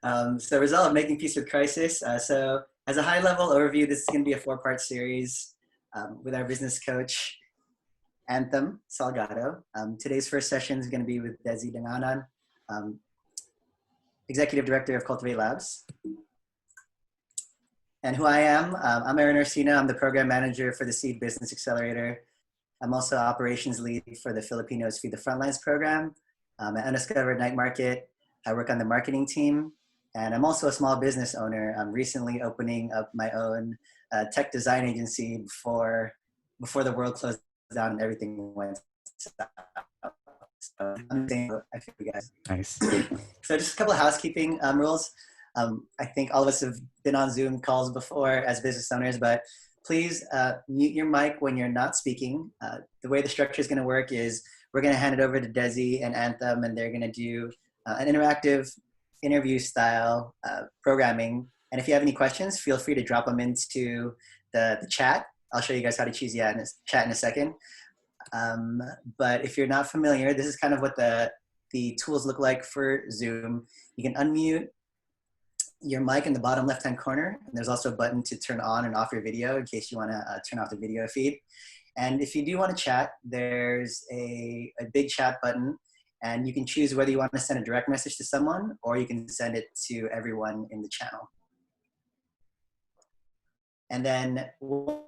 So result of making peace with crisis. So as a high level overview, this is going to be a 4-part series with our business coach, Anthem Salgado. Today's first session is going to be with Desi Danganan, Executive Director of Cultivate Labs. And who I am, I'm Aaron Orsina. I'm the Program Manager for the Seed Business Accelerator. I'm also Operations Lead for the Filipinos Feed the Frontlines program. At Undiscovered Night Market, I work on the marketing team. And I'm also a small business owner. I'm recently opening up my own tech design agency before the world closed down and everything went south. So I'm saying, I feel you guys. Nice. So just a couple of housekeeping rules. I think all of us have been on Zoom calls before as business owners, but please mute your mic when you're not speaking. The way the structure is going to work is we're going to hand it over to Desi and Anthem, and they're going to do an interactive interview style programming. And if you have any questions, feel free to drop them into the chat. I'll show you guys how to choose chat in a second. But if you're not familiar, this is kind of what the tools look like for Zoom. You can unmute your mic in the bottom left-hand corner. And there's also a button to turn on and off your video in case you want to turn off the video feed. And if you do want to chat, there's a big chat button. And you can choose whether you want to send a direct message to someone or you can send it to everyone in the channel. And then one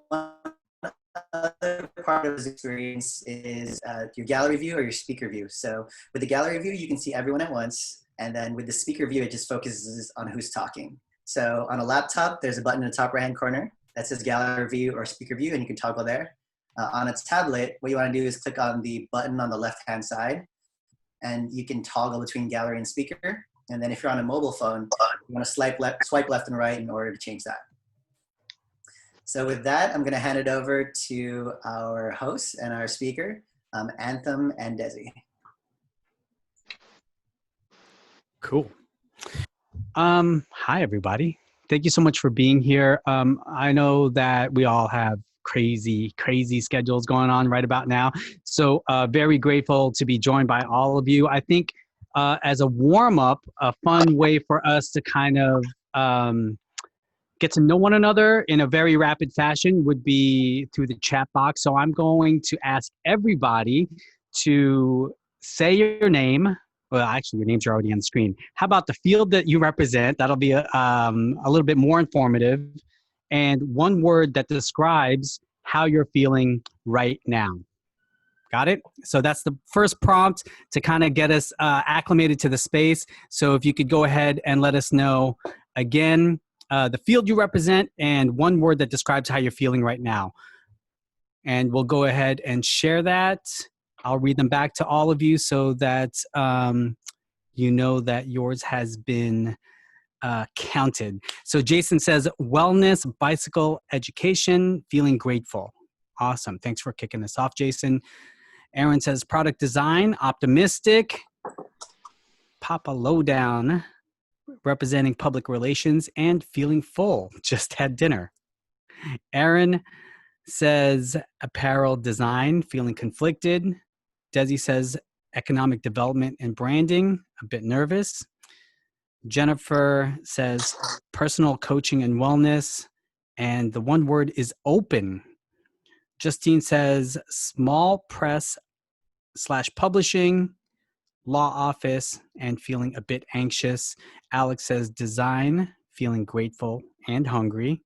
other part of this experience is your gallery view or your speaker view. So with the gallery view, you can see everyone at once. And then with the speaker view, it just focuses on who's talking. So on a laptop, there's a button in the top right-hand corner that says gallery view or speaker view, and you can toggle there. On a tablet, what you want to do is click on the button on the left-hand side, and you can toggle between gallery and speaker. And then if you're on a mobile phone, you want to swipe left and right in order to change that. So with that, I'm going to hand it over to our host and our speaker, Anthem and Desi. Cool. Hi, everybody. Thank you so much for being here. I know that we all have crazy schedules going on right about now. So very grateful to be joined by all of you. I think as a warm-up, a fun way for us to kind of get to know one another in a very rapid fashion would be through the chat box. So I'm going to ask everybody to say your name. Well, actually, your names are already on the screen. How about the field that you represent? That'll be a little bit more informative. And one word that describes how you're feeling right now. Got it? So that's the first prompt to kind of get us acclimated to the space. So if you could go ahead and let us know, again, the field you represent and one word that describes how you're feeling right now. And we'll go ahead and share that. I'll read them back to all of you so that you know that yours has been counted. So Jason says, wellness, bicycle, education, feeling grateful. Awesome. Thanks for kicking this off, Jason. Aaron says, product design, optimistic. Papa Lowdown, representing public relations and feeling full. Just had dinner. Aaron says, apparel design, feeling conflicted. Desi says, economic development and branding, a bit nervous. Jennifer says, personal coaching and wellness. And the one word is open. Justine says, small press / publishing, law office, and feeling a bit anxious. Alex says, design, feeling grateful and hungry.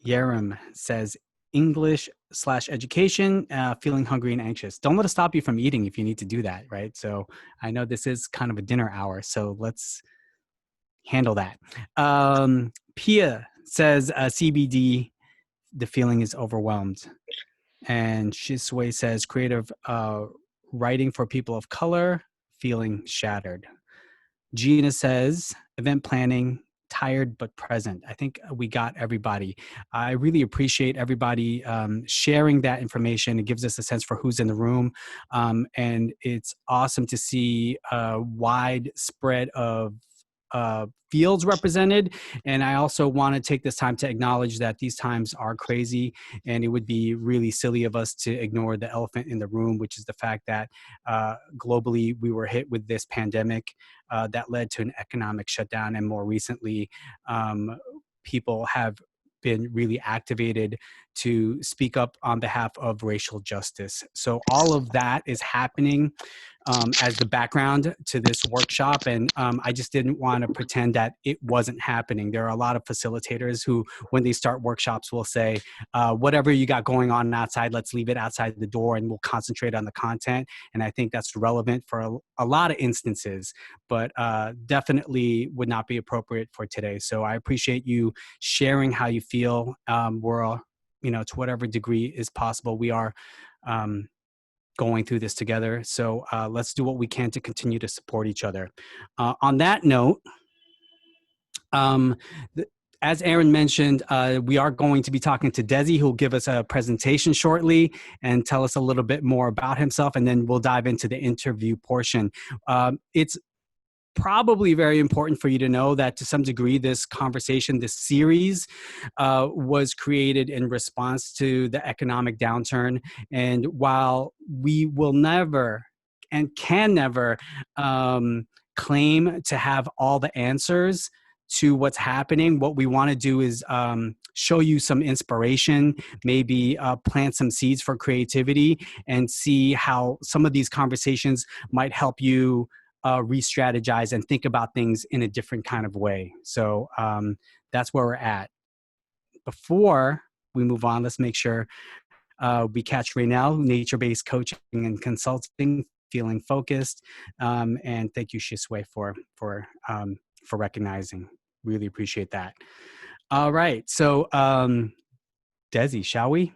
Yerim says, English / education, feeling hungry and anxious. Don't let it stop you from eating if you need to do that, right? So I know this is kind of a dinner hour, so let's handle that. Pia says, CBD, the feeling is overwhelmed. And Shisway says, creative writing for people of color, feeling shattered. Gina says, event planning, tired but present. I think we got everybody. I really appreciate everybody sharing that information. It gives us a sense for who's in the room. And it's awesome to see a wide spread of fields represented. And I also want to take this time to acknowledge that these times are crazy, and it would be really silly of us to ignore the elephant in the room, which is the fact that globally we were hit with this pandemic that led to an economic shutdown. And more recently, people have been really activated to speak up on behalf of racial justice. So all of that is happening as the background to this workshop. And I just didn't want to pretend that it wasn't happening. There are a lot of facilitators who, when they start workshops, will say, whatever you got going on outside, let's leave it outside the door and we'll concentrate on the content. And I think that's relevant for a lot of instances, but definitely would not be appropriate for today. So I appreciate you sharing how you feel. We're, to whatever degree is possible, we are going through this together. So let's do what we can to continue to support each other. On that note, as Aaron mentioned, we are going to be talking to Desi, who will give us a presentation shortly and tell us a little bit more about himself, and then we'll dive into the interview portion. It's probably very important for you to know that to some degree, this conversation, this series was created in response to the economic downturn. And while we will never and can never claim to have all the answers to what's happening, what we want to do is show you some inspiration, maybe plant some seeds for creativity, and see how some of these conversations might help you re-strategize and think about things in a different kind of way. So that's where we're at. Before we move on, let's make sure we catch Raynell, nature-based coaching and consulting, feeling focused. And thank you, Shisui, for recognizing. Really appreciate that. All right. So Desi, shall we?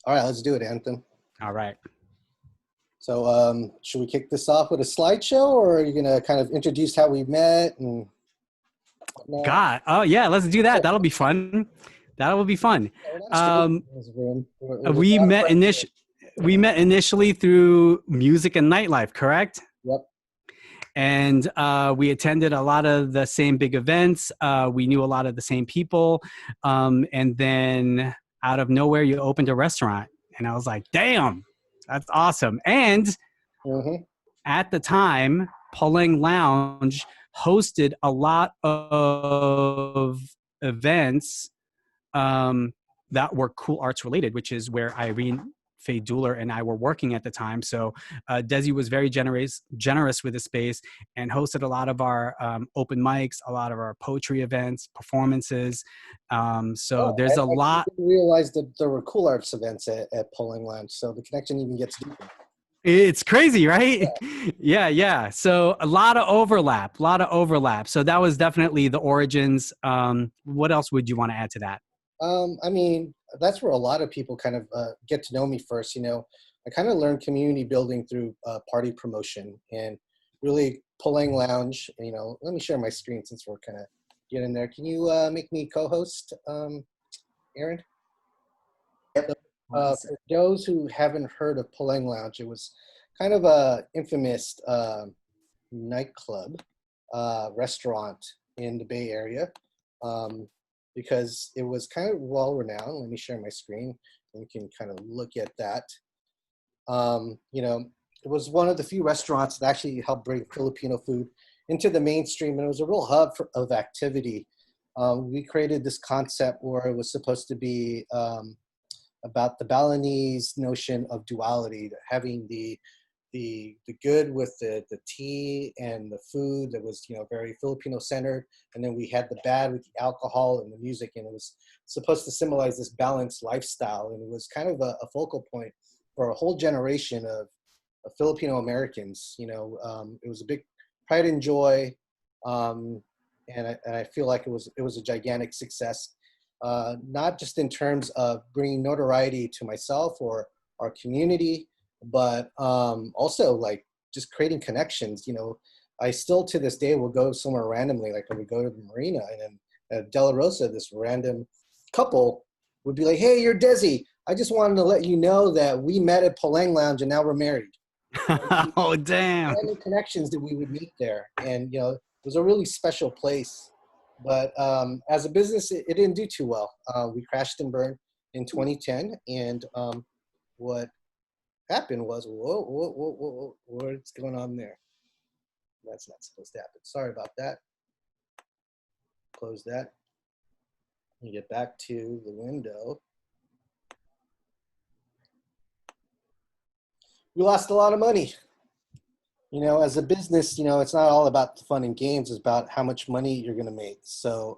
All right, let's do it, Anthem. All right. So should we kick this off with a slideshow, or are you going to kind of introduce how we met and whatnot? God. Oh, yeah, let's do that. That'll be fun. That will be fun. We met initially through music and nightlife, correct? Yep. And we attended a lot of the same big events. We knew a lot of the same people. And then out of nowhere, you opened a restaurant. And I was like, damn. That's awesome. And at the time, Pulling Lounge hosted a lot of events that were cool arts related, which is where Irene Faye Dueller and I were working at the time. So Desi was very generous with the space and hosted a lot of our open mics, a lot of our poetry events, performances. There's a lot. I didn't realize that there were cool arts events at Pulling Lounge. So the connection even gets deeper. It's crazy, right? Yeah. So a lot of overlap. So that was definitely the origins. What else would you want to add to that? I mean, that's where a lot of people kind of get to know me first. I kind of learned community building through party promotion and really Pulling Lounge. Let me share my screen since we're kind of getting there. Can you make me co-host, Aaron? Yep. For those who haven't heard of Pulling Lounge, it was kind of a infamous nightclub, restaurant in the Bay Area. Because it was kind of well-renowned. Let me share my screen and we can kind of look at that. It was one of the few restaurants that actually helped bring Filipino food into the mainstream, and it was a real hub of activity. We created this concept where it was supposed to be about the Balinese notion of duality, having the good with the tea and the food that was very Filipino centered, and then we had the bad with the alcohol and the music, and it was supposed to symbolize this balanced lifestyle, and it was kind of a focal point for a whole generation of Filipino Americans. It was a big pride and joy, and I feel like it was a gigantic success, not just in terms of bringing notoriety to myself or our community, but also like just creating connections. I still to this day will go somewhere randomly, like I would go to the marina, and then at De La Rosa, this random couple would be like, "Hey, you're Desi. I just wanted to let you know that we met at Pulling Lounge and now we're married." Oh, damn. Random connections that we would meet there. And, it was a really special place. But as a business, it didn't do too well. We crashed and burned in 2010. And what happened was, whoa, what's going on there? That's not supposed to happen. Sorry about that. Close that. You get back to the window. We lost a lot of money. As a business, it's not all about the fun and games. It's about how much money you're going to make. So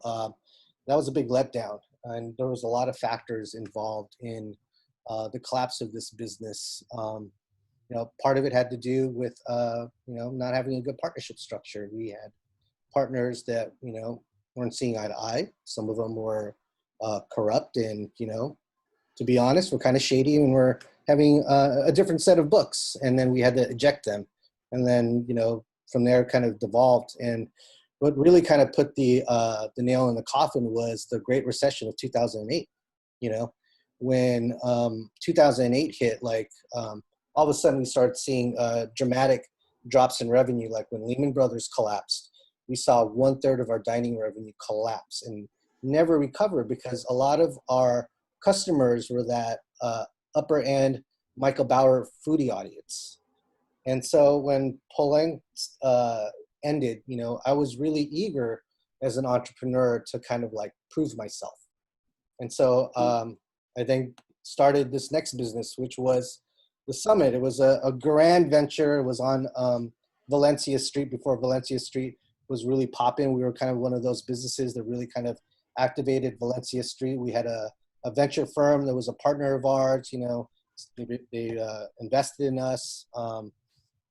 that was a big letdown. And there was a lot of factors involved in the collapse of this business. Part of it had to do with, not having a good partnership structure. We had partners that, weren't seeing eye to eye. Some of them were corrupt and, to be honest, were kind of shady and were having a different set of books. And then we had to eject them. And then, from there kind of devolved. And what really kind of put the nail in the coffin was the Great Recession of 2008. When 2008 hit, all of a sudden we started seeing dramatic drops in revenue. Like when Lehman Brothers collapsed, we saw 1/3 of our dining revenue collapse and never recover because a lot of our customers were that upper end Michael Bauer foodie audience. And so when Poleng ended, I was really eager as an entrepreneur to kind of prove myself. And so I then started this next business, which was the Summit. It was a grand venture. It was on Valencia Street before Valencia Street was really popping. We were kind of one of those businesses that really kind of activated Valencia Street. We had a venture firm that was a partner of ours. They invested in us.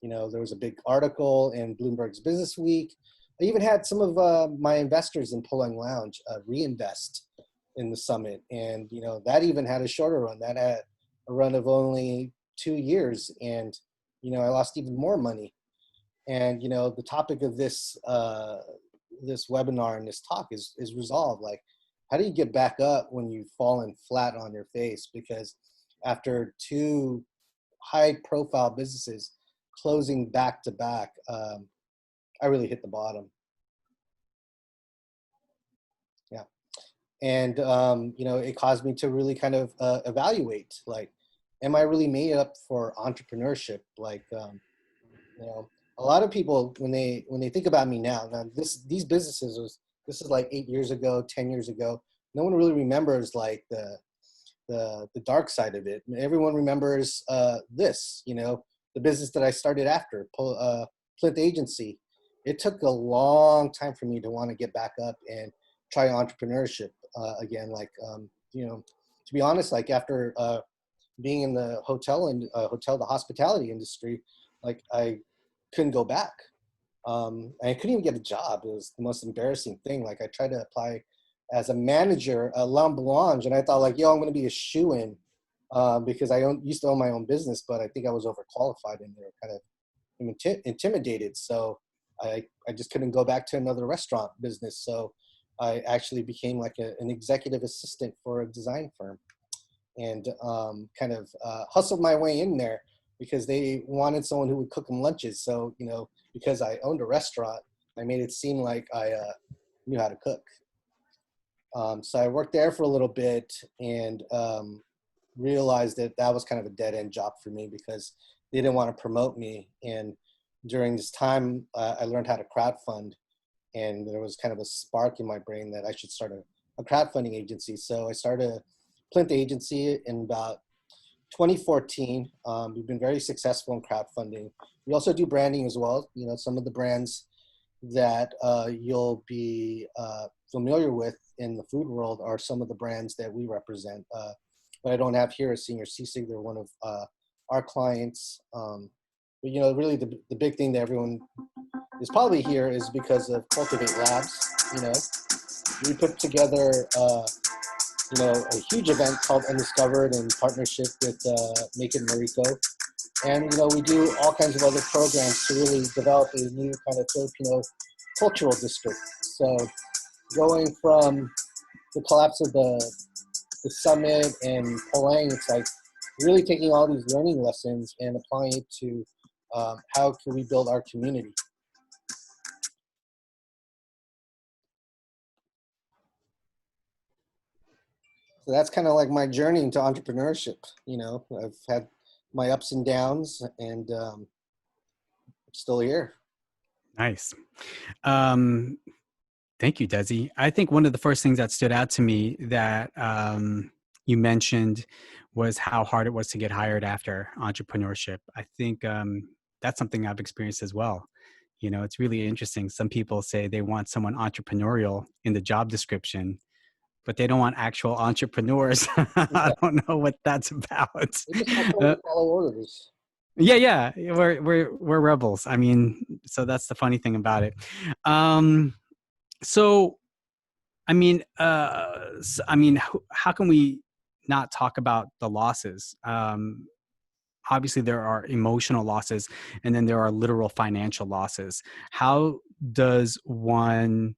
There was a big article in Bloomberg's Business Week. I even had some of my investors in Poleng Lounge reinvest in the Summit. And, that even had a shorter run. That had a run of only 2 years. And, I lost even more money. And, the topic of this this webinar and this talk is resolved. How do you get back up when you've fallen flat on your face? Because after 2 high-profile businesses closing back to back, I really hit the bottom. Yeah. And, it caused me to really kind of evaluate, am I really made up for entrepreneurship? A lot of people, when they think about me now these businesses, this is 8 years ago, 10 years ago, no one really remembers the dark side of it. Everyone remembers this, the business that I started after, Plinth Agency. It took a long time for me to want to get back up and try entrepreneurship again. To be honest, after being in the the hospitality industry, I couldn't go back. I couldn't even get a job. It was the most embarrassing thing. I tried to apply as a manager at L'Homme Blanche, and I thought I'm going to be a shoo-in because I used to own my own business, but I think I was overqualified and they were kind of intimidated. So I just couldn't go back to another restaurant business. So I actually became an executive assistant for a design firm and kind of hustled my way in there because they wanted someone who would cook them lunches. So, because I owned a restaurant, I made it seem like I knew how to cook. So I worked there for a little bit and realized that was kind of a dead end job for me because they didn't want to promote me. And during this time, I learned how to crowdfund, and there was kind of a spark in my brain that I should start a crowdfunding agency. So I started a Plinth Agency in about 2014. We've been very successful in crowdfunding. We also do branding as well. Some of the brands that you'll be familiar with in the food world are some of the brands that we represent. What I don't have here is Senior Sisig. They're one of our clients. But really the big thing that everyone is probably here is because of Cultivate Labs. We put together a huge event called Undiscovered in partnership with Make It Marico. And, we do all kinds of other programs to really develop a new kind of Filipino cultural district. So going from the collapse of the Summit and Poleng, it's really taking all these learning lessons and applying it to how can we build our community. So that's kind of like my journey into entrepreneurship. You know, I've had my ups and downs, and still here. Nice. Thank you, Desi. I think one of the first things that stood out to me that you mentioned was how hard it was to get hired after entrepreneurship. I think that's something I've experienced as well. You know, it's really interesting. Some people say they want someone entrepreneurial in the job description, but they don't want actual entrepreneurs. I don't know what that's about. They just want to follow orders. Yeah, we're rebels. I mean, so that's the funny thing about it. So, how can we not talk about the losses? Obviously, there are emotional losses, and then there are literal financial losses. How does one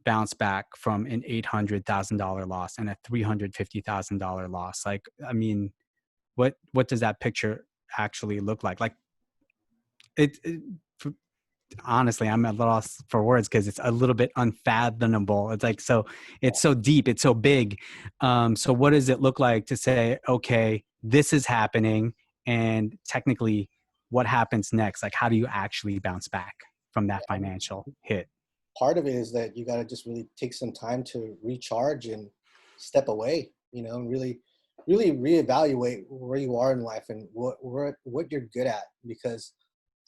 bounce back from an $800,000 loss and a $350,000 loss? Like, I mean, what does that picture actually look like? Like, it honestly, I'm at a loss for words because it's a little bit unfathomable. It's like, so it's so deep, it's so big. So what does it look like to say, okay, this is happening, and technically what happens next? Like, how do you actually bounce back from that financial hit? Part of it is that you got to just really take some time to recharge and step away, you know, and really reevaluate where you are in life and what you're good at, because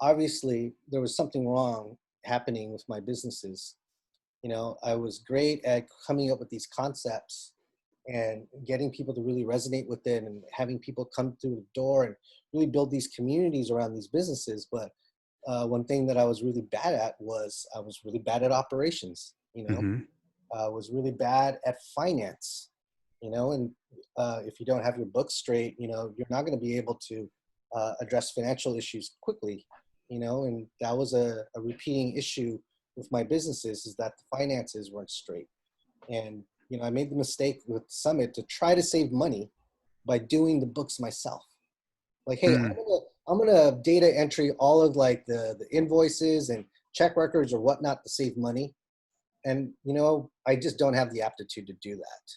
obviously there was something wrong happening with my businesses. You know, I was great at coming up with these concepts and getting people to really resonate with it and having people come through the door and really build these communities around these businesses. But one thing that I was really bad at was I was really bad at operations, you know. Mm-hmm. I was really bad at finance, you know, and if you don't have your books straight, you know, you're not going to be able to address financial issues quickly, you know, and that was a repeating issue with my businesses, is that the finances weren't straight. And, you know, I made the mistake with Summit to try to save money by doing the books myself. Like, hey, I'm gonna data entry all of like the invoices and check records or whatnot to save money. And, you know, I just don't have the aptitude to do that.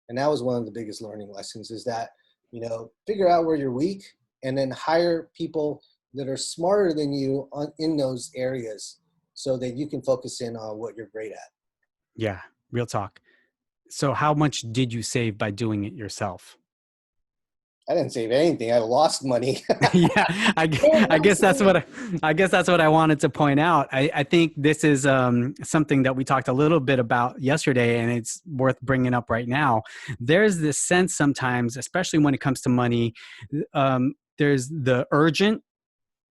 And that was one of the biggest learning lessons, is that, you know, figure out where you're weak and then hire people that are smarter than you in those areas so that you can focus in on what you're great at. Yeah, real talk. So how much did you save by doing it yourself? I didn't save anything. I lost money. Yeah, I guess that's what I wanted to point out. I think this is something that we talked a little bit about yesterday, and it's worth bringing up right now. There's this sense sometimes, especially when it comes to money, there's the urgent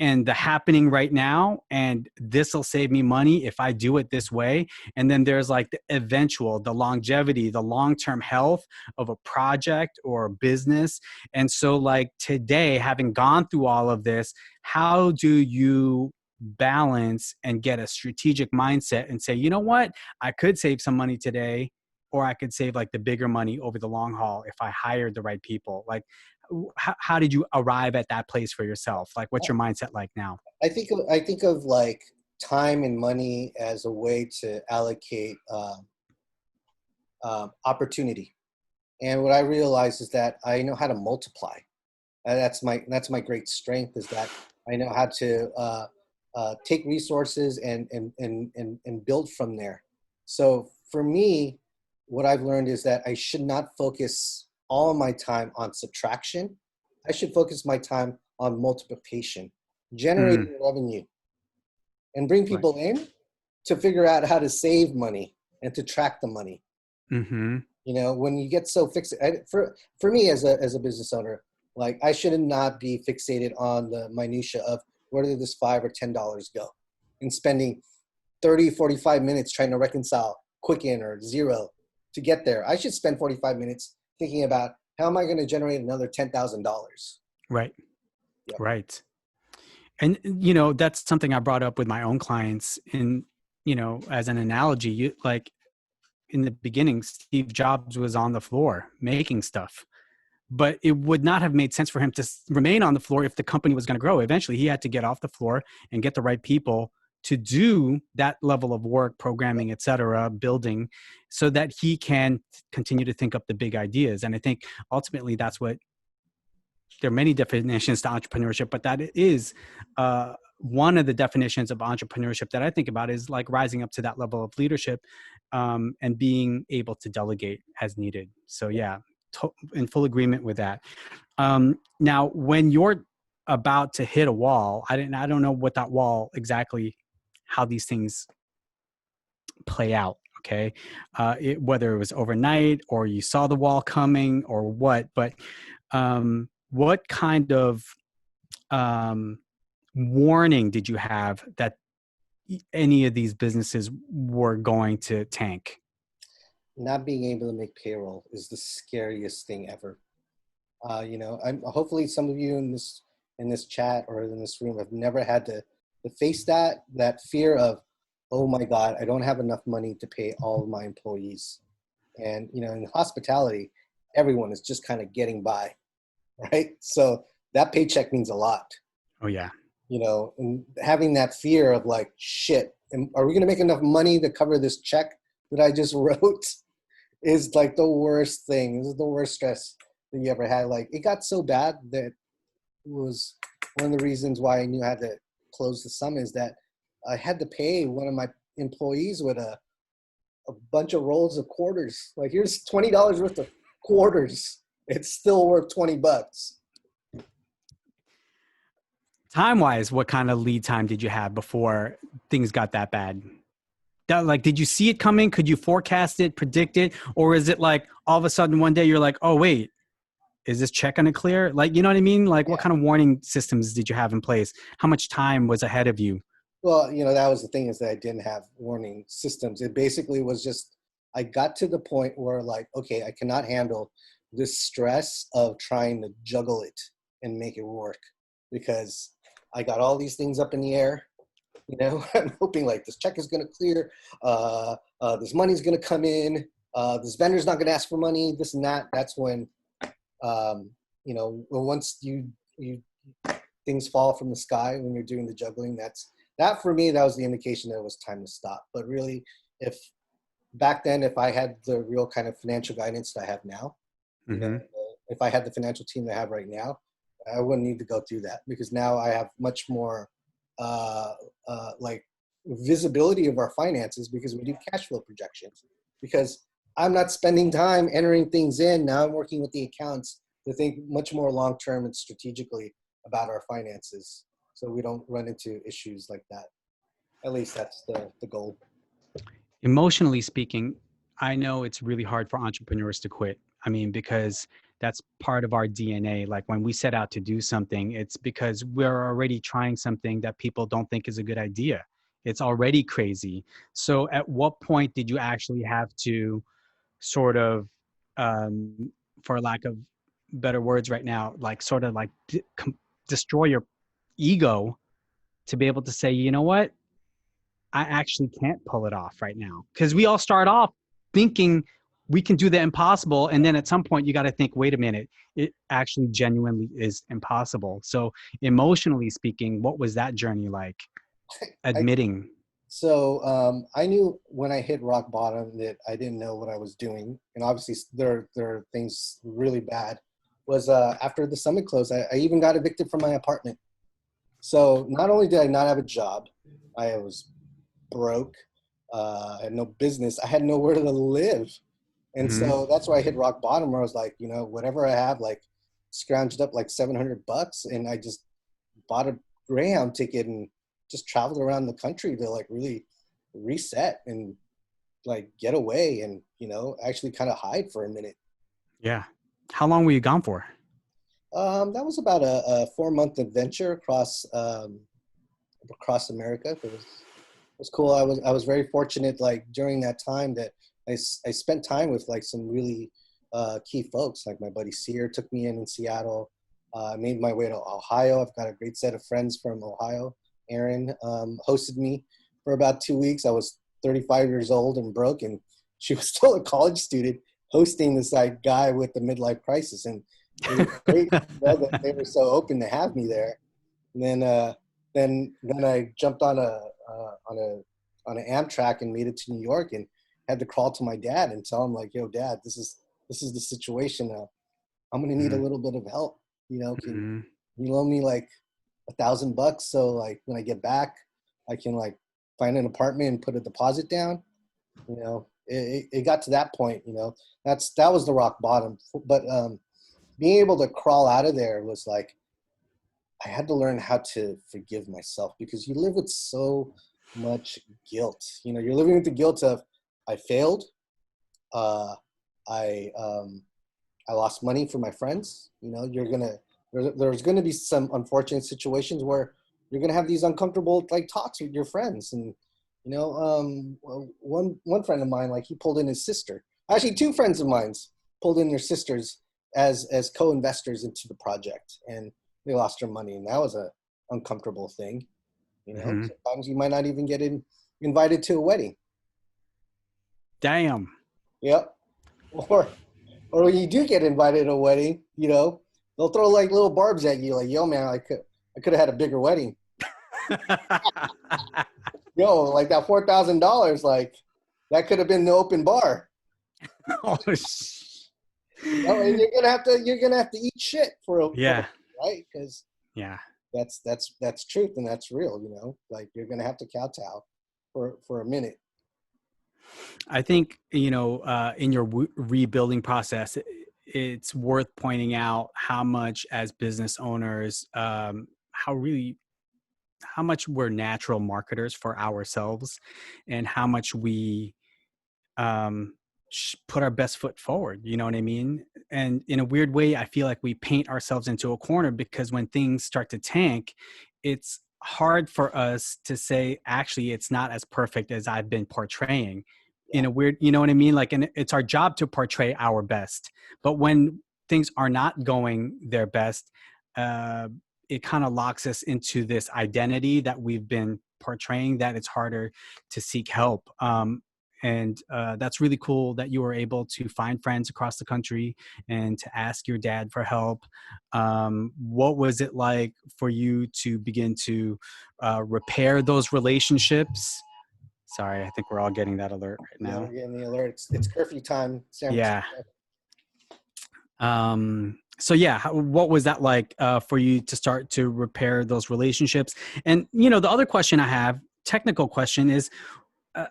and the happening right now, and this will save me money if I do it this way. And then there's like the eventual, the longevity, the long-term health of a project or a business. And so like today, having gone through all of this, how do you balance and get a strategic mindset and say, you know what, I could save some money today, or I could save like the bigger money over the long haul if I hired the right people? Like, how did you arrive at that place for yourself? Like, what's your mindset like now? I think of like time and money as a way to allocate opportunity. And what I realized is that I know how to multiply. That's my great strength, is that I know how to take resources and build from there. So for me, what I've learned is that I should not focus all of my time on subtraction. I should focus my time on multiplication, generating revenue, and bring people in to figure out how to save money and to track the money. Mm-hmm. You know, when you get so fixated, for me as a business owner, like I should not be fixated on the minutia of where did this $5 or $10 go, and spending 30, 45 minutes trying to reconcile Quicken or Zero to get there. I should spend 45 minutes thinking about, how am I going to generate another $10,000? Right. Yep. Right. And, you know, that's something I brought up with my own clients. And, you know, as an analogy, like in the beginning, Steve Jobs was on the floor making stuff. but it would not have made sense for him to remain on the floor if the company was going to grow. Eventually, he had to get off the floor and get the right people to do that level of work, programming, et cetera, building, so that he can continue to think up the big ideas. And I think ultimately that's what, there are many definitions to entrepreneurship, but that is one of the definitions of entrepreneurship that I think about is like rising up to that level of leadership and being able to delegate as needed. So yeah, in full agreement with that. Now, when you're about to hit a wall, I don't know what that wall exactly, how these things play out. Okay. Whether it was overnight or you saw the wall coming or what, but what kind of warning did you have that any of these businesses were going to tank? Not being able to make payroll is the scariest thing ever. Hopefully some of you in this chat or in this room have never had to face that fear of, oh my God, I don't have enough money to pay all of my employees. And, in hospitality, everyone is just kind of getting by, right? So that paycheck means a lot. Oh yeah. And having that fear of like, shit, are we going to make enough money to cover this check that I just wrote is like the worst thing. This is the worst stress that you ever had. Like, it got so bad that it was one of the reasons why I knew I had to close the summit, is that I had to pay one of my employees with a bunch of rolls of quarters. Like, here's $20 worth of quarters. It's still worth $20. Time-wise, what kind of lead time did you have before things got that bad? Did you see it coming? Could you forecast it, predict it? Or is it like all of a sudden one day you're like, oh, wait, is this check going to clear? Like, you know what I mean? Like, what kind of warning systems did you have in place? How much time was ahead of you? Well, that was the thing, is that I didn't have warning systems. It basically was just, I got to the point where like, okay, I cannot handle this stress of trying to juggle it and make it work, because I got all these things up in the air. I'm hoping like this check is going to clear. This money's going to come in. This vendor's not going to ask for money, this and that. That's when, once you things fall from the sky when you're doing the juggling, that for me, that was the indication that it was time to stop. But really, if back then, if I had the real kind of financial guidance that I have now, if I had the financial team that I have right now, I wouldn't need to go through that, because now I have much more like visibility of our finances, because we do cash flow projections, because I'm not spending time entering things in. Now I'm working with the accountants to think much more long-term and strategically about our finances, so we don't run into issues like that. At least that's the goal. Emotionally speaking, I know it's really hard for entrepreneurs to quit. I mean, because that's part of our DNA. Like when we set out to do something, it's because we're already trying something that people don't think is a good idea. It's already crazy. So at what point did you actually have to sort of, for lack of better words right now, like sort of like destroy your ego to be able to say, you know what? I actually can't pull it off right now. Because we all start off thinking we can do the impossible. And then at some point you got to think, wait a minute, it actually genuinely is impossible. So emotionally speaking, what was that journey like? Admitting. I knew when I hit rock bottom that I didn't know what I was doing. And obviously there are things really bad. Was after the summit closed, I even got evicted from my apartment. So not only did I not have a job, I was broke, I had no business, I had nowhere to live. And so that's why I hit rock bottom, where I was like, whatever I have, like scrounged up like $700, and I just bought a Greyhound ticket and just traveled around the country to like really reset and like get away and, actually kind of hide for a minute. Yeah. How long were you gone for? That was about a 4-month adventure across America. It was cool. I was very fortunate, like during that time, that I spent time with like some really key folks. Like my buddy Sear took me in Seattle. I made my way to Ohio. I've got a great set of friends from Ohio. Erin hosted me for about 2 weeks. I was 35 years old and broke, and she was still a college student hosting this like guy with the midlife crisis. And it was great, you know, that they were so open to have me there. And then I jumped on an Amtrak and made it to New York and had to crawl to my dad and tell him like, "Yo, Dad, this is the situation. I'm gonna need a Mhm. little bit of help. You know, can Mhm. you loan me like $1,000 so like when I get back, I can like find an apartment and put a deposit down." You know, it got to that point. You know, that was the rock bottom. But being able to crawl out of there was like I had to learn how to forgive myself because you live with so much guilt. You know, you're living with the guilt of I failed. Uh, I I lost money for my friends. You know, there's gonna be some unfortunate situations where you're gonna have these uncomfortable like talks with your friends, and you know, one friend of mine like he pulled in his sister. Actually, two friends of mine's pulled in their sisters as co-investors into the project, and they lost their money, and that was a uncomfortable thing. You know, Mhm. sometimes you might not even get invited to a wedding. Damn. Yep. Or when you do get invited to a wedding, you know, they'll throw like little barbs at you, like, "Yo, man, I could have had a bigger wedding. Yo, like that $4,000, like that could have been the open bar. Oh, You know, and you're gonna have to eat shit for yeah. right? Because Yeah. that's truth and that's real. You know, like you're gonna have to kowtow for a minute. I think, in your rebuilding process, it's worth pointing out how much as business owners, how much we're natural marketers for ourselves and how much we um, put our best foot forward. You know what I mean? And in a weird way, I feel like we paint ourselves into a corner because when things start to tank, it's hard for us to say, actually, it's not as perfect as I've been portraying. In Yeah, a weird, you know what I mean? Like, and it's our job to portray our best. But when things are not going their best, uh, it kind of locks us into this identity that we've been portraying that it's harder to seek help. And that's really cool that you were able to find friends across the country and to ask your dad for help. What was it like for you to begin to repair those relationships? Sorry, I think we're all getting that alert right yeah, now. we're getting the alert. It's curfew time, San Yeah. Francisco. So yeah, what was that like for you to start to repair those relationships? And the other question I have, technical question, is uh,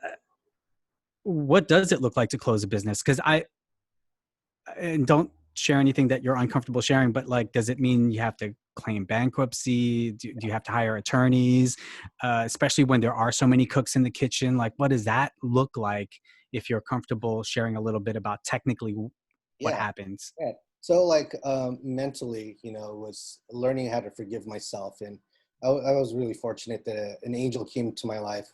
what does it look like to close a business? Because and don't share anything that you're uncomfortable sharing, but like, does it mean you have to claim bankruptcy? Do you have to hire attorneys? Especially when there are so many cooks in the kitchen, like what does that look like if you're comfortable sharing a little bit about technically what Yeah, happens? yeah. So like mentally, you know, was learning how to forgive myself, and I was really fortunate that an angel came to my life.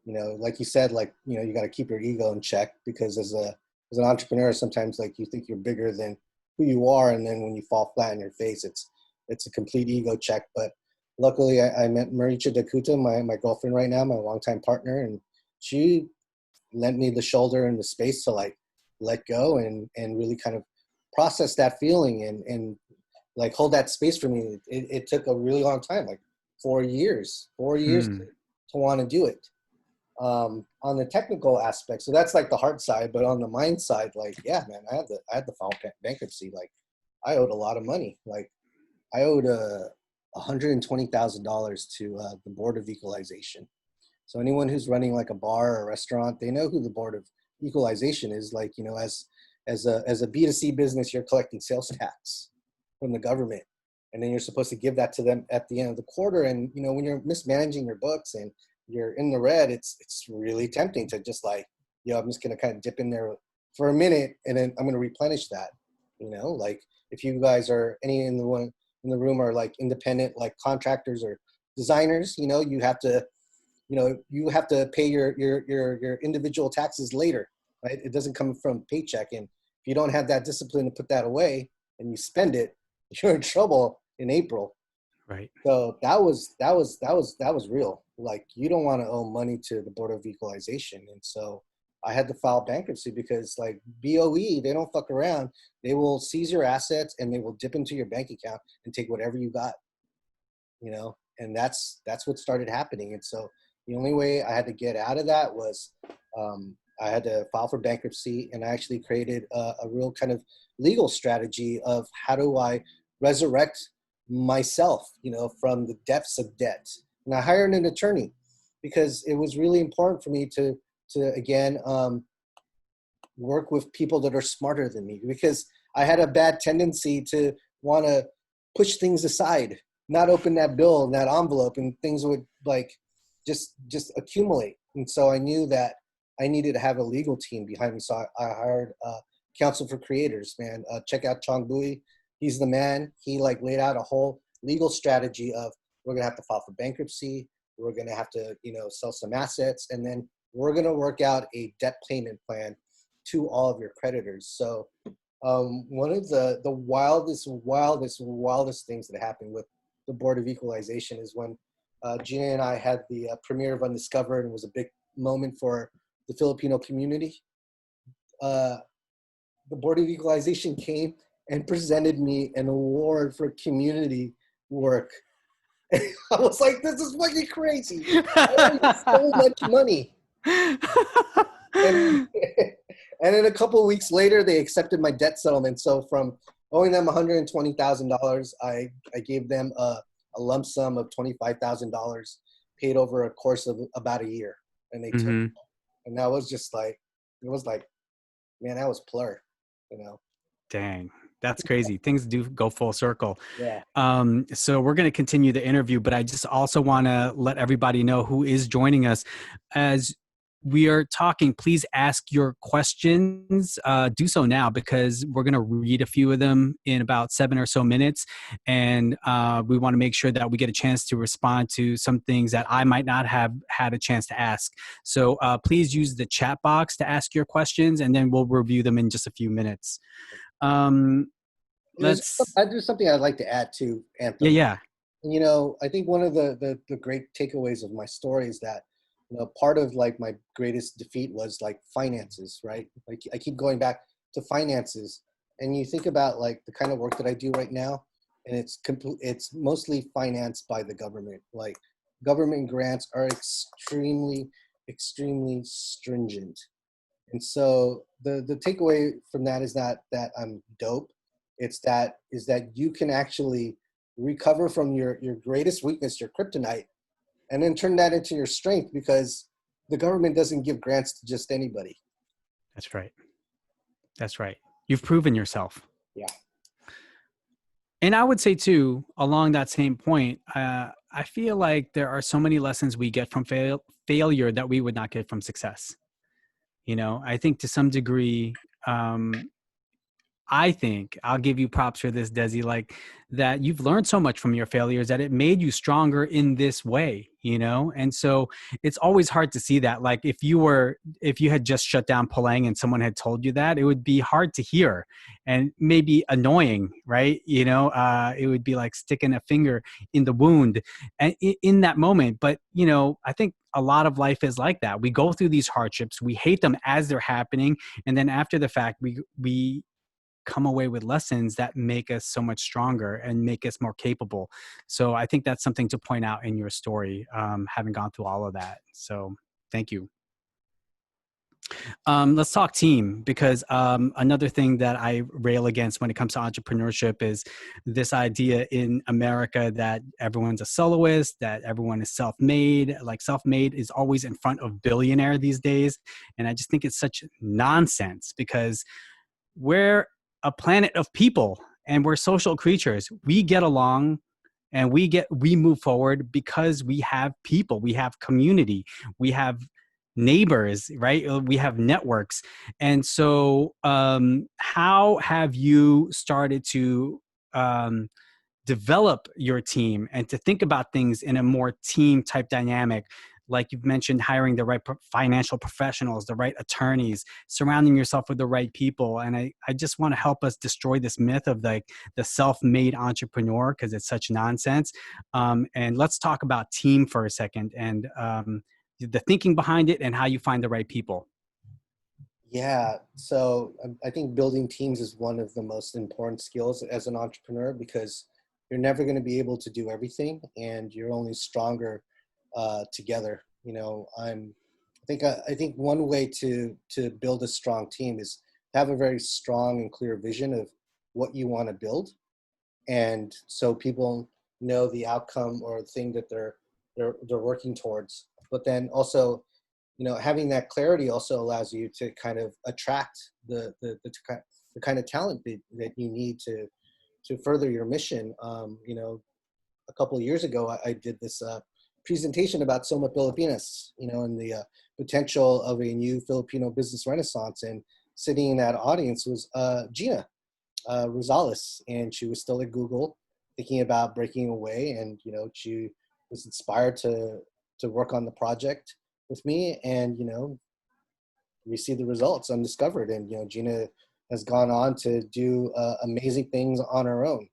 You know, like you said, like you know, you got to keep your ego in check because as an entrepreneur, sometimes like you think you're bigger than who you are, and then when you fall flat in your face, it's a complete ego check. But luckily, I met Maricha Dakuta, my girlfriend right now, my longtime partner, and she lent me the shoulder and the space to like let go and really kind of process that feeling and like hold that space for me. It took a really long time, like 4 years Hmm. to want to do it. On the technical aspect, so that's like the hard side, but on the mind side, like yeah, man, I had to file bankruptcy. Like I owed a lot of money. Like I owed $120,000 to the Board of Equalization. So anyone who's running like a bar or a restaurant, they know who the Board of Equalization is. Like, you know, as a B2C business, you're collecting sales tax from the government. And then you're supposed to give that to them at the end of the quarter. And, you know, when you're mismanaging your books and you're in the red, it's really tempting to just like, you know, I'm just gonna kind of dip in there for a minute and then I'm gonna replenish that. You know, like if you guys are any in the one in the room are like independent like contractors or designers, you have to pay your individual taxes later, right? It doesn't come from paycheck, and if you don't have that discipline to put that away and you spend it, you're in trouble in April. Right. So that was real. Like you don't want to owe money to the Board of Equalization, and so I had to file bankruptcy because like BOE, they don't fuck around. They will seize your assets and they will dip into your bank account and take whatever you got, and that's what started happening. And so the only way I had to get out of that was I had to file for bankruptcy, and I actually created a real kind of legal strategy of how do I resurrect myself, from the depths of debt. And I hired an attorney because it was really important for me to again work with people that are smarter than me, because I had a bad tendency to want to push things aside, not open that bill and that envelope, and things would like just accumulate. And so I knew that I needed to have a legal team behind me. So I hired Counsel for Creators, man. Check out Chong Bui. He's the man. He like laid out a whole legal strategy of, we're going to have to file for bankruptcy. We're going to have to, sell some assets. And then we're going to work out a debt payment plan to all of your creditors. So one of the wildest things that happened with the Board of Equalization is when Gina and I had the premiere of Undiscovered, and it was a big moment for the Filipino community. The Board of Equalization came and presented me an award for community work. And I was like, this is fucking crazy. I made so much money. And then a couple of weeks later, they accepted my debt settlement. So from owing them $120,000, I gave them a lump sum of $25,000 paid over a course of about a year. And they took it. And that was just like, it was like, man, that was plur, Dang. That's crazy. Things do go full circle. Yeah. So we're going to continue the interview, but I just also want to let everybody know who is joining us. As we are talking, please ask your questions. Do so now, because we're going to read a few of them in about 7 or so minutes. And we want to make sure that we get a chance to respond to some things that I might not have had a chance to ask. So please use the chat box to ask your questions, and then we'll review them in just a few minutes. I There's something I'd like to add to, Anthem. Yeah. I think one of the great takeaways of my story is that, part of like my greatest defeat was like finances, right? Like I keep going back to finances, and you think about like the kind of work that I do right now, and it's mostly financed by the government. Like government grants are extremely, extremely stringent. And so the takeaway from that is not that I'm dope. Is that you can actually recover from your greatest weakness, your kryptonite, and then turn that into your strength, because the government doesn't give grants to just anybody. That's right. That's right. You've proven yourself. Yeah. And I would say too, along that same point, I feel like there are so many lessons we get from failure that we would not get from success. I think to some degree, I think I'll give you props for this, Desi, like that you've learned so much from your failures that it made you stronger in this way, And so it's always hard to see that. Like if you had just shut down Palang and someone had told you that, it would be hard to hear and maybe annoying, right? It would be like sticking a finger in the wound and in that moment. But, I think a lot of life is like that. We go through these hardships, we hate them as they're happening. And then after the fact, we come away with lessons that make us so much stronger and make us more capable. So I think that's something to point out in your story, having gone through all of that. So thank you. Let's talk team, because another thing that I rail against when it comes to entrepreneurship is this idea in America that everyone's a soloist, that everyone is self-made. Like self-made is always in front of billionaire these days. And I just think it's such nonsense, because we're a planet of people and we're social creatures. We get along and we move forward because we have people, we have community, we have neighbors, right? We have networks. And so how have you started to develop your team and to think about things in a more team type dynamic? Like you've mentioned, hiring the right financial professionals, the right attorneys, surrounding yourself with the right people. And I just want to help us destroy this myth of like the self-made entrepreneur, because it's such nonsense. And let's talk about team for a second, and the thinking behind it and how you find the right people. Yeah, so I think building teams is one of the most important skills as an entrepreneur because you're never going to be able to do everything, and you're only stronger together. I think one way to build a strong team is have a very strong and clear vision of what you want to build, and so people know the outcome or thing that they're working towards. But then also, having that clarity also allows you to kind of attract the kind of talent that you need to further your mission. A couple of years ago, I did this presentation about Soma Pilipinas, and the potential of a new Filipino business renaissance. And sitting in that audience was Gina Rosales, and she was still at Google, thinking about breaking away. And she was inspired to work on the project with me, and we see the results undiscovered. And Gina has gone on to do amazing things on her own,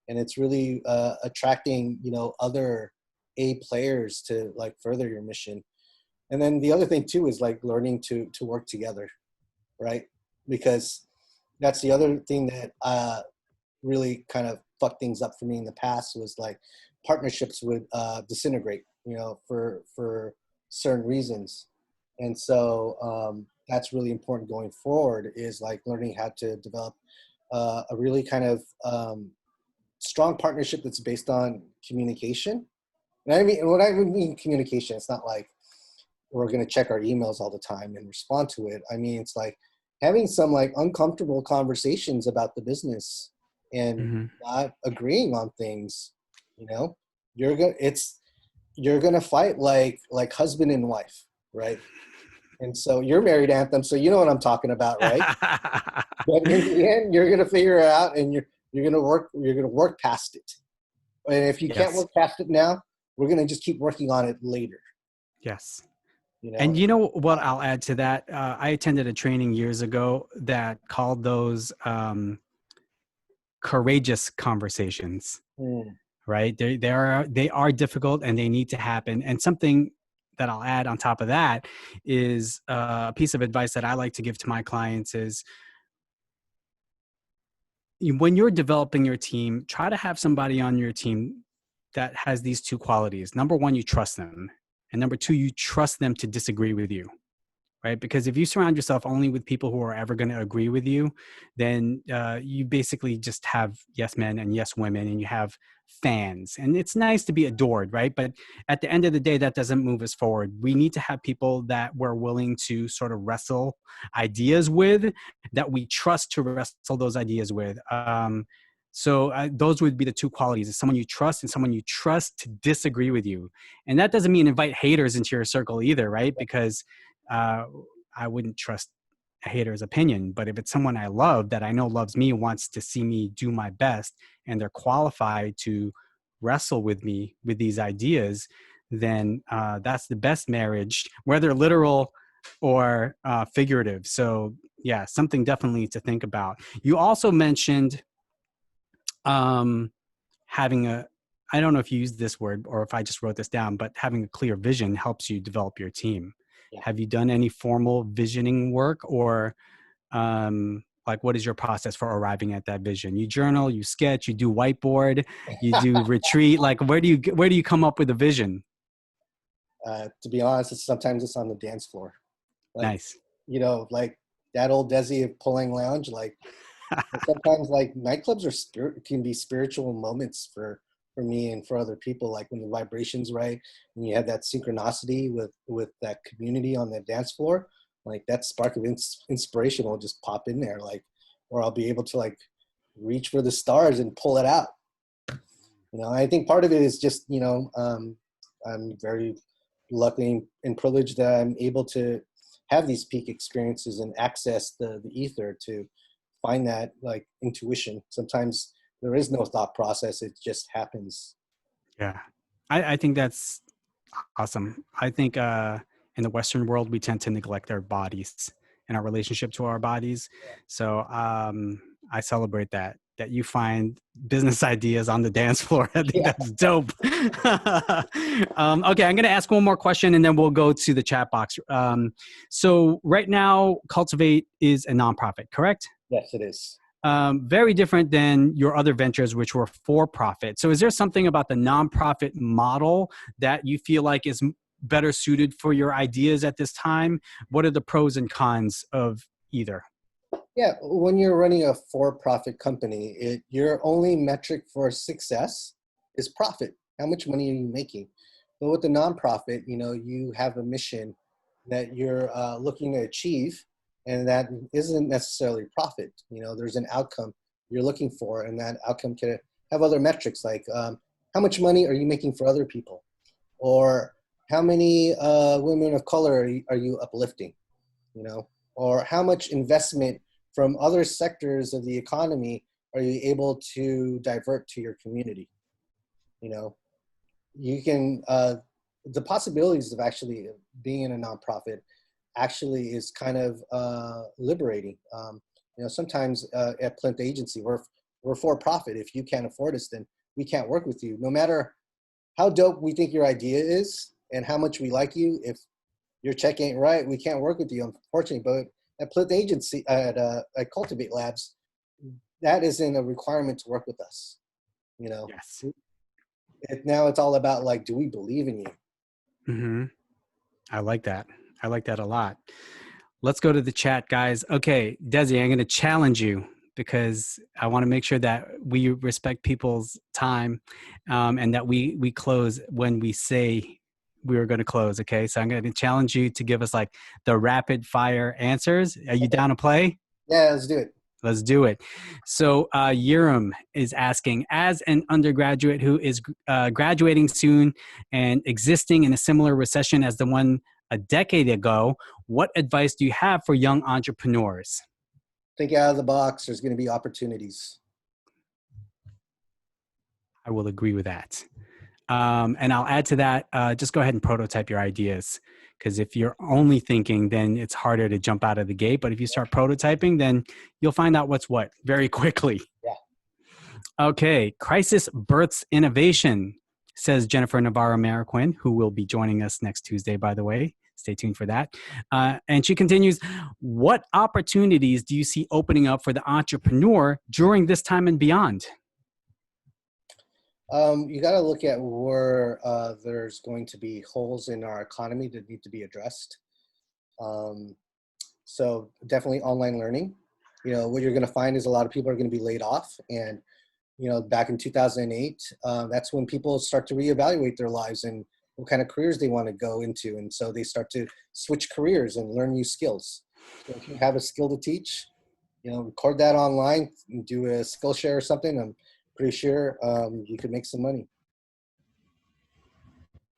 and it's really attracting other A players to like further your mission. And then the other thing too is like learning to work together, right? Because that's the other thing that really kind of fucked things up for me in the past was like partnerships would disintegrate, for certain reasons. And so that's really important going forward, is like learning how to develop a really kind of strong partnership that's based on communication. And I mean, when I mean communication, it's not like we're going to check our emails all the time and respond to it. I mean, it's like having some like uncomfortable conversations about the business and Hmm. not agreeing on things. You're gonna you're gonna fight like husband and wife, right? And so you're married, Anthem, so you know what I'm talking about, right? But in the end, you're gonna figure it out, and you're gonna work past it. And if you can't Yes. work past it now, we're gonna just keep working on it later. Yes. You know, And you know what I'll add to that? I attended a training years ago that called those courageous conversations, Mm, right? They are difficult and they need to happen. And something that I'll add on top of that is a piece of advice that I like to give to my clients is when you're developing your team, try to have somebody on your team that has these two qualities. Number one, you trust them. And number two, you trust them to disagree with you, right? Because if you surround yourself only with people who are ever going to agree with you, then you basically just have yes men and yes women, and you have fans. And it's nice to be adored, right? But at the end of the day, that doesn't move us forward. We need to have people that we're willing to sort of wrestle ideas with, that we trust to wrestle those ideas with. So those would be the two qualities: is someone you trust and someone you trust to disagree with you. And that doesn't mean invite haters into your circle either, right? Because uh, I wouldn't trust a hater's opinion. But if it's someone I love, that I know loves me, wants to see me do my best, and they're qualified to wrestle with me with these ideas, then that's the best marriage, whether literal or figurative. So yeah, something definitely to think about. You also mentioned um, having a, I don't know if you used this word or if I just wrote this down, but having a clear vision helps you develop your team. yeah. Have you done any formal visioning work, or like what is your process for arriving at that vision? You journal, you sketch, you do whiteboard, you do retreat. Like where do you come up with a vision? To be honest, sometimes it's on the dance floor. Like, Nice. like that old Desi of Pulling Lounge. Like sometimes, like nightclubs can be spiritual moments for me and for other people. Like when the vibration's right, and you have that synchronicity with that community on the dance floor. Like that spark of inspiration will just pop in there. Like, or I'll be able to like reach for the stars and pull it out. I think part of it is just, I'm very lucky and privileged that I'm able to have these peak experiences and access the ether to find that like intuition. Sometimes there is no thought process. It just happens. Yeah. I think that's awesome. I think in the Western world, we tend to neglect our bodies and our relationship to our bodies. So I celebrate that. that you find business ideas on the dance floor. I think that's dope. Okay, I'm going to ask one more question and then we'll go to the chat box. So right now, Cultivate is a nonprofit, correct? Yes, it is. Very different than your other ventures, which were for profit. So is there something about the nonprofit model that you feel like is better suited for your ideas at this time? What are the pros and cons of either? Yeah, when you're running a for-profit company, your only metric for success is profit. How much money are you making? But with the nonprofit, you have a mission that you're looking to achieve, and that isn't necessarily profit. There's an outcome you're looking for, and that outcome can have other metrics like how much money are you making for other people, or how many women of color are you uplifting, or how much investment from other sectors of the economy are you able to divert to your community? You can, the possibilities of actually being in a nonprofit actually is kind of liberating. Sometimes at Plinth Agency, we're for profit. If you can't afford us, then we can't work with you. No matter how dope we think your idea is and how much we like you, if your check ain't right, we can't work with you, unfortunately. But at Plinth Agency, at Cultivate Labs, that isn't a requirement to work with us. Yes. Now it's all about like, do we believe in you? Mm-hmm. I like that. I like that a lot. Let's go to the chat, guys. Okay, Desi, I'm going to challenge you because I want to make sure that we respect people's time and that we close when we say we were going to close. Okay, so I'm going to challenge you to give us like the rapid fire answers. Are you down to play? Yeah, let's do it. Let's do it. So Yuram is asking, as an undergraduate who is graduating soon and existing in a similar recession as the one a decade ago, what advice do you have for young entrepreneurs? Think out of the box. There's going to be opportunities. I will agree with that. And I'll add to that, just go ahead and prototype your ideas. Because if you're only thinking, then it's harder to jump out of the gate. But if you start prototyping, then you'll find out what's what very quickly. Yeah. Okay. Crisis births innovation, says Jennifer Navarro Mariquin, who will be joining us next Tuesday, by the way. Stay tuned for that. And she continues, what opportunities do you see opening up for the entrepreneur during this time and beyond? You got to look at where there's going to be holes in our economy that need to be addressed. So definitely online learning. What you're going to find is a lot of people are going to be laid off. And, back in 2008, that's when people start to reevaluate their lives and what kind of careers they want to go into. And so they start to switch careers and learn new skills. So if you have a skill to teach, record that online and do a Skillshare or something. I'm pretty sure you could make some money.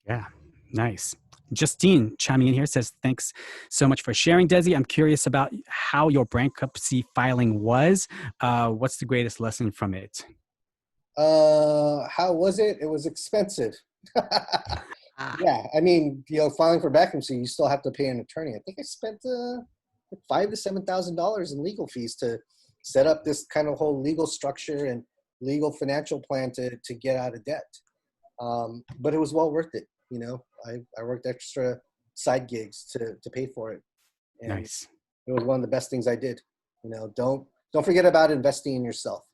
Yeah, nice. Justine chiming in here says, thanks so much for sharing, Desi. I'm curious about how your bankruptcy filing was. What's the greatest lesson from it? How was it? It was expensive. Yeah, I mean, filing for bankruptcy, you still have to pay an attorney. I think I spent $5,000 to $7,000 in legal fees to set up this kind of whole legal structure and legal financial plan to get out of debt. But it was well worth it. I worked extra side gigs to pay for it. And nice. It was one of the best things I did. Don't forget about investing in yourself.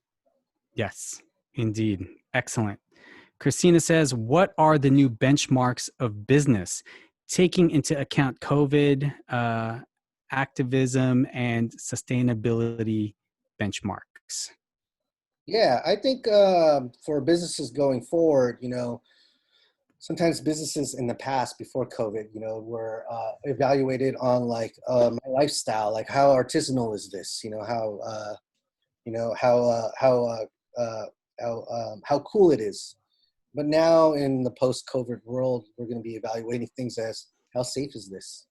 Yes, indeed. Excellent. Christina says, what are the new benchmarks of business, taking into account COVID, activism, and sustainability benchmarks? Yeah, I think for businesses going forward, sometimes businesses in the past before COVID, were evaluated on like my lifestyle, like how artisanal is this, how cool it is. But now in the post-COVID world, we're going to be evaluating things as how safe is this?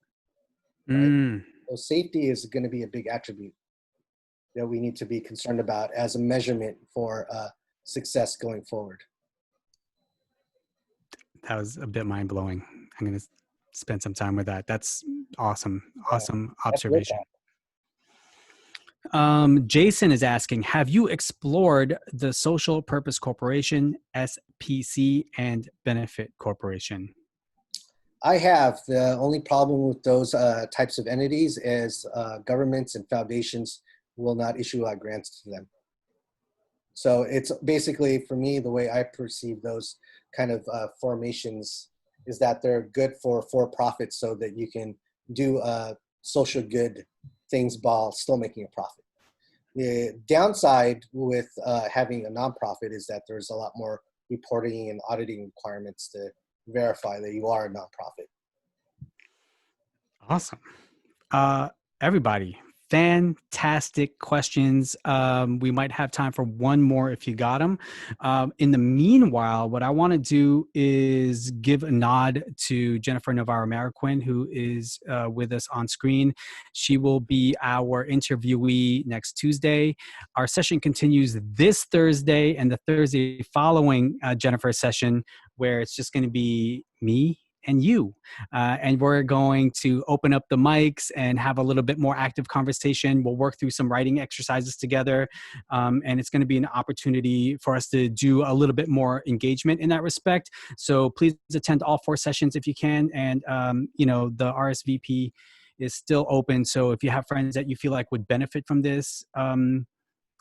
Right? So safety is going to be a big attribute that we need to be concerned about as a measurement for success going forward. That was a bit mind-blowing. I'm going to spend some time with that. That's awesome. Awesome observation. Jason is asking, have you explored the Social Purpose Corporation, SPC, and Benefit Corporation? I have. The only problem with those types of entities is governments and foundations will not issue grants to them. So it's basically, for me, the way I perceive those kind of formations is that they're good for profit, so that you can do social good things while still making a profit. The downside with having a nonprofit is that there's a lot more reporting and auditing requirements to verify that you are a nonprofit. Awesome. Everybody, fantastic questions. We might have time for one more if you got them. In the meanwhile, what I want to do is give a nod to Jennifer Navarro-Marroquin, who is with us on screen. She will be our interviewee next Tuesday. Our session continues this Thursday and the Thursday following Jennifer's session, where it's just going to be me and you. And we're going to open up the mics and have a little bit more active conversation. We'll work through some writing exercises together. And it's going to be an opportunity for us to do a little bit more engagement in that respect. So please attend all 4 sessions if you can. And, the RSVP is still open. So if you have friends that you feel like would benefit from this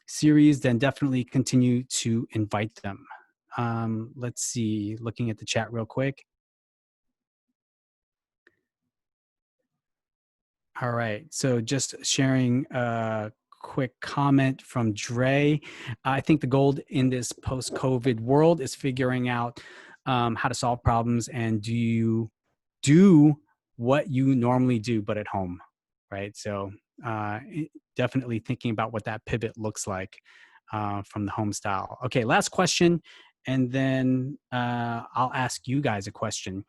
series, then definitely continue to invite them. Let's see, looking at the chat real quick. All right, so just sharing a quick comment from Dre. I think the goal in this post-COVID world is figuring out how to solve problems and do what you normally do, but at home, right? So definitely thinking about what that pivot looks like from the home style. Okay, last question, and then I'll ask you guys a question.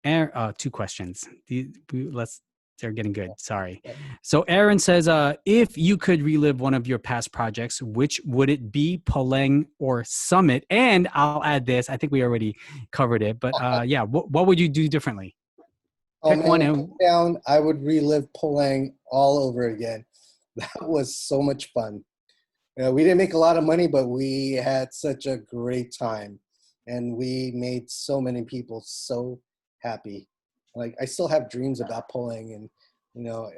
2 questions. They're getting good. Sorry. So Aaron says, if you could relive one of your past projects, which would it be, Paleng or Summit? And I'll add this. I think we already covered it, but what would you do differently? Pick one. Down, I would relive Paleng all over again. That was so much fun. We didn't make a lot of money, but we had such a great time, and we made so many people so happy. Like, I still have dreams about Paleng, and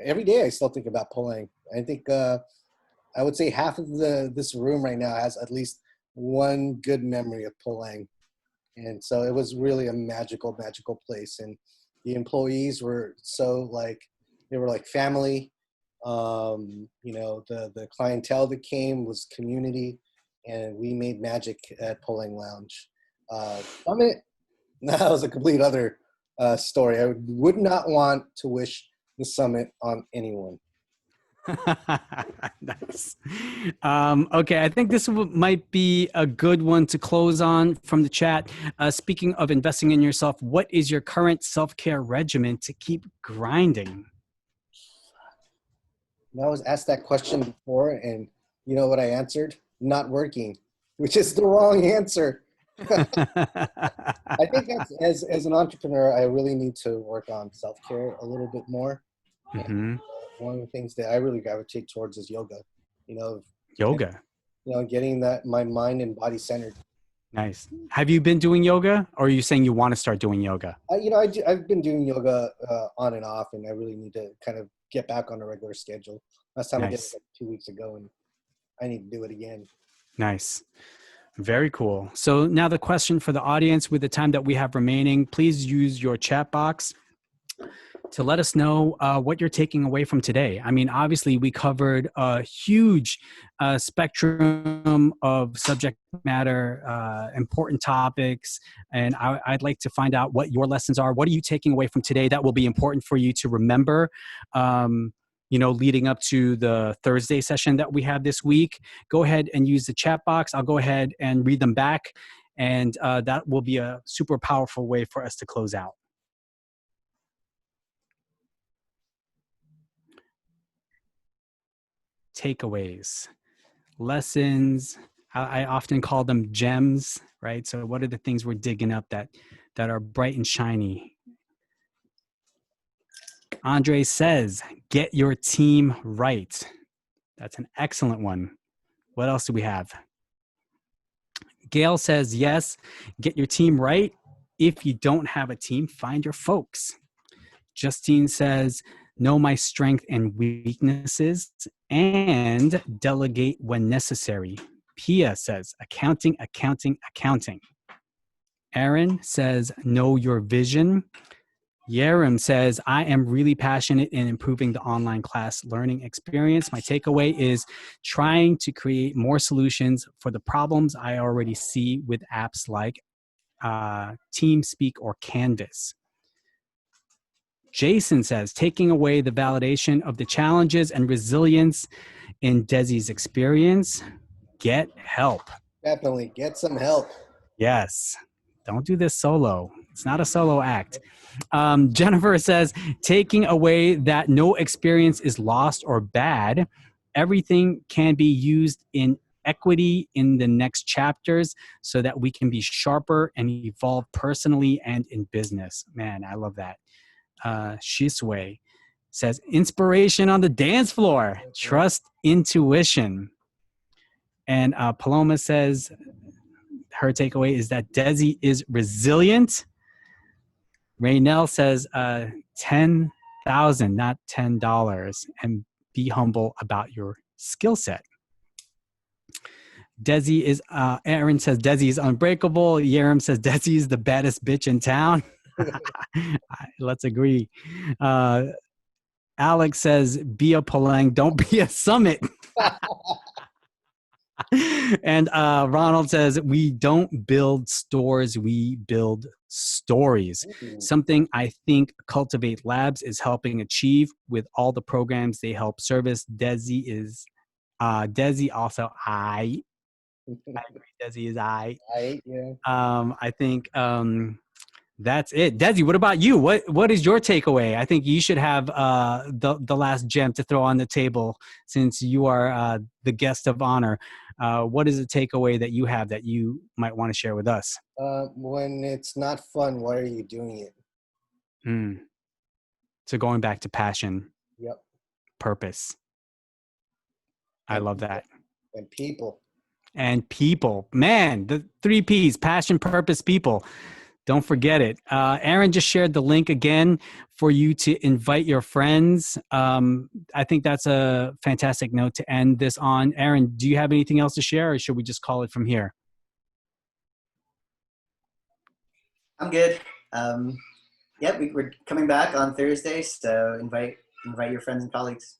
every day I still think about Paleng. I think I would say half of this room right now has at least one good memory of Paleng, and so it was really a magical place. And the employees were they were like family. The clientele that came was community, and we made magic at Paleng Lounge. Summit, that was a complete other story. I would not want to wish the summit on anyone. Nice. Okay, I think this might be a good one to close on from the chat. Speaking of investing in yourself, what is your current self-care regimen to keep grinding? I was asked that question before, and you know what I answered? Not working, which is the wrong answer. I think as an entrepreneur, I really need to work on self-care a little bit more. Mm-hmm. One of the things that I really gravitate towards is yoga. Yoga. Getting my mind and body centered. Nice. Have you been doing yoga, or are you saying you want to start doing yoga? I've been doing yoga on and off, and I really need to kind of get back on a regular schedule. Last time I did it 2 weeks ago, and I need to do it again. Nice. Very cool. So now the question for the audience, with the time that we have remaining, please use your chat box to let us know what you're taking away from today. I mean, obviously, we covered a huge spectrum of subject matter, important topics, and I'd like to find out what your lessons are. What are you taking away from today that will be important for you to remember? Leading up to the Thursday session that we have this week. Go ahead and use the chat box. I'll go ahead and read them back, and that will be a super powerful way for us to close out. Takeaways, lessons. I often call them gems, right? So what are the things we're digging up that are bright and shiny? Andre says, get your team right. That's an excellent one. What else do we have? Gail says, yes, get your team right. If you don't have a team, find your folks. Justine says, know my strength and weaknesses and delegate when necessary. Pia says, accounting, accounting, accounting. Aaron says, know your vision. Yerim says, I am really passionate in improving the online class learning experience. My takeaway is trying to create more solutions for the problems I already see with apps like TeamSpeak or Canvas. Jason says, taking away the validation of the challenges and resilience in Desi's experience, get help. Definitely get some help. Yes. Don't do this solo. It's not a solo act. Jennifer says, taking away that no experience is lost or bad. Everything can be used in equity in the next chapters so that we can be sharper and evolve personally and in business. Man, I love that. Shisway says, inspiration on the dance floor. Trust intuition. And Paloma says, her takeaway is that Desi is resilient. Raynell says 10,000, not $10, and be humble about your skill set. Desi is, Aaron says Desi is unbreakable. Yerim says Desi is the baddest bitch in town. Let's agree. Alex says, be a Palang, don't be a Summit. And Ronald says, we don't build stores, we build stories. Something I think Cultivate Labs is helping achieve with all the programs they help service. Desi is, Desi also, I agree, Desi is I. Yeah. I think that's it. Desi, what about you? What is your takeaway? I think you should have the last gem to throw on the table since you are the guest of honor. What is a takeaway that you have that you might want to share with us? When it's not fun, why are you doing it? So going back to passion. Yep. Purpose. I love that. And people. And people. Man, the 3 Ps, passion, purpose, people. Don't forget it. Aaron just shared the link again for you to invite your friends. I think that's a fantastic note to end this on. Aaron, do you have anything else to share, or should we just call it from here? I'm good. Yeah, we're coming back on Thursday, so invite your friends and colleagues.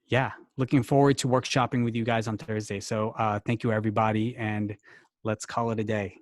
Yeah, looking forward to workshopping with you guys on Thursday. So thank you, everybody, and let's call it a day.